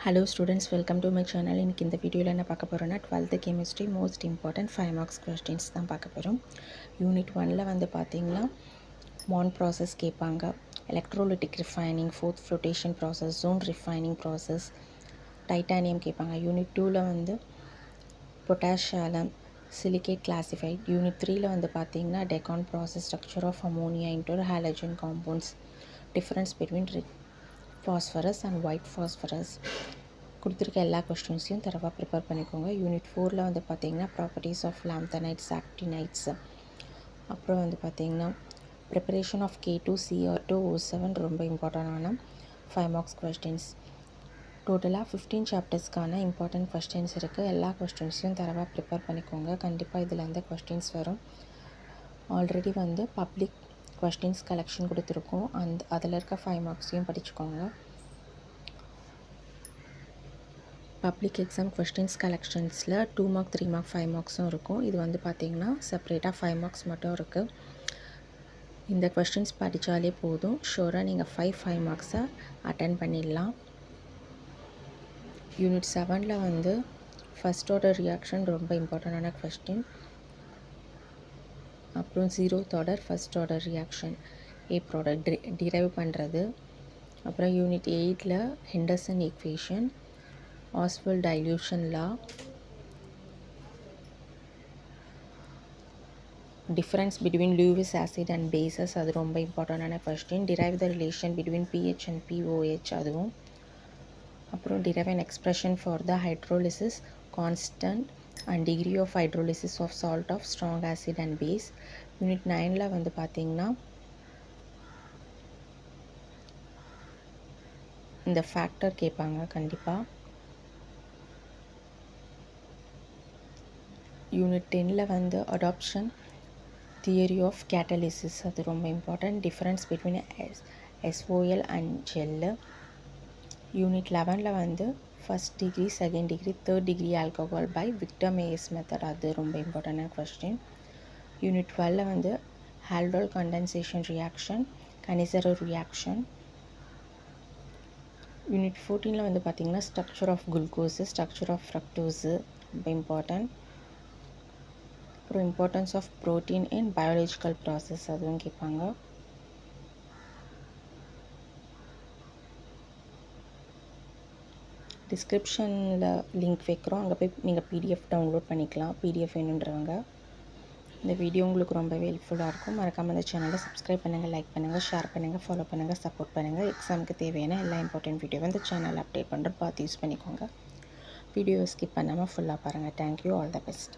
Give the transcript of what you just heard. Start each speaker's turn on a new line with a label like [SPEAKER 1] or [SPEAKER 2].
[SPEAKER 1] Hello students, welcome to my channel. இன்னைக்கு இந்த வீடியோவில் என்ன பார்க்க போகிறோன்னா 12th chemistry most important 5 marks questions தான் பார்க்க போகிறோம். யூனிட் 1ல் வந்து பார்த்திங்கன்னா மான் ப்ராசஸ் கேட்பாங்க, electrolytic refining, froth flotation process, zone refining process, titanium கேட்பாங்க. யூனிட் 2ல் வந்து பொட்டாஷியம் சிலிகேட் கிளாசிஃபைட். யூனிட் 3ல் வந்து பார்த்திங்கன்னா Deacon process, structure of ammonia interhalogen compounds, difference between phosphorus and white phosphorus. கொடுத்துருக்க எல்லா கொஸ்டின்ஸையும் தரவாக ப்ரிப்பேர் பண்ணிக்கோங்க. யூனிட் 4ல் வந்து பார்த்திங்கன்னா ப்ராப்பர்ட்டிஸ் ஆஃப் லாம்தனைட்ஸ், ஆக்டினைட்ஸ், அப்புறம் வந்து பார்த்திங்கன்னா ப்ரிப்பரேஷன் ஆஃப் K2CR2O7 ரொம்ப இம்பார்ட்டண்டான 5 மார்க்ஸ் கொஸ்டின்ஸ். டோட்டலாக 15 சாப்டர்ஸ்க்கான இம்பார்ட்டன்ட் கொஸ்டின்ஸ் இருக்குது. எல்லா கொஸ்டின்ஸையும் தரவாக ப்ரிப்பேர் பண்ணிக்கோங்க. கண்டிப்பாக இதில் எந்த கொஸ்டின்ஸ் வரும். ஆல்ரெடி வந்து பப்ளிக் கொஸ்டின்ஸ் கலெக்ஷன் கொடுத்துருக்கோம். அதில் இருக்க 5 மார்க்ஸையும் படிச்சுக்கோங்க. பப்ளிக் எக்ஸாம் கொஸ்டின்ஸ் கலெக்ஷன்ஸில் 2 மார்க், 3 மார்க், 5 மார்க்ஸும் இருக்கும். இது வந்து பார்த்திங்கன்னா செப்பரேட்டாக 5 மார்க்ஸ் மட்டும் இருக்குது. இந்த கொஸ்டின்ஸ் படித்தாலே போதும், ஷூராக நீங்கள் 5 மார்க்ஸை அட்டன் பண்ணிடலாம். யூனிட் 7ல் வந்து ஃபஸ்ட் ஆர்டர் ரியாக்ஷன் ரொம்ப இம்பார்ட்டண்டான கொஸ்டின். அப்புறம் 0th order, first order reaction, a product derive பண்ணுறது. அப்புறம் யூனிட் 8ல் Henderson equation, Ostwald dilution law, difference between Lewis acid and bases, அது ரொம்ப இம்பார்ட்டண்டான question. Derive the relation between pH and pOH, அதுவும். அப்புறம் derive an expression for the hydrolysis constant and degree of hydrolysis of salt of strong acid and base. Unit 9ல் வந்து பார்த்திங்கன்னா இந்த factor கேட்பாங்க கண்டிப்பாக. யூனிட் 10ல் வந்து அடாப்ஷன் தியரி ஆஃப் கேட்டலிசிஸ், அது ரொம்ப important. Difference between SOL and gel. Unit 11ல் வந்து first degree, second degree, third degree alcohol by Victor Meyer's method, அது ரொம்ப இம்பார்ட்டண்டான கொஸ்டின். யூனிட் 12ல் வந்து aldol condensation reaction, Cannizzaro reaction. Unit 14ல் வந்து பார்த்திங்கன்னா structure of glucose, structure of fructose ரொம்ப இம்பார்ட்டன்ட். அப்புறம் importance of protein in biological process, அதுவும் கேட்பாங்க. டிஸ்கிரிப்ஷனில் லிங்க் வைக்கிறோம், அங்கே போய் நீங்கள் PDF டவுன்லோட் பண்ணிக்கலாம், PDF வேணுன்றவங்க. இந்த வீடியோ உங்களுக்கு ரொம்பவே ஹெல்ப்ஃபுல்லாக இருக்கும். மறக்காமல் இந்த சேனலை சப்ஸ்கிரைப் பண்ணுங்கள், லைக் பண்ணுங்கள், ஷேர் பண்ணுங்கள், ஃபாலோ பண்ணுங்கள், சப்போர்ட் பண்ணுங்கள். எக்ஸாமுக்கு தேவையான எல்லா இம்பார்ட்டன்ட் வீடியோவை இந்த சேனல் அப்டேட் பண்ணுறோம், பார்த்து யூஸ் பண்ணிக்கோங்க. வீடியோவை ஸ்கிப் பண்ணாமல் ஃபுல்லாக பாருங்கள். Thank you, all the best.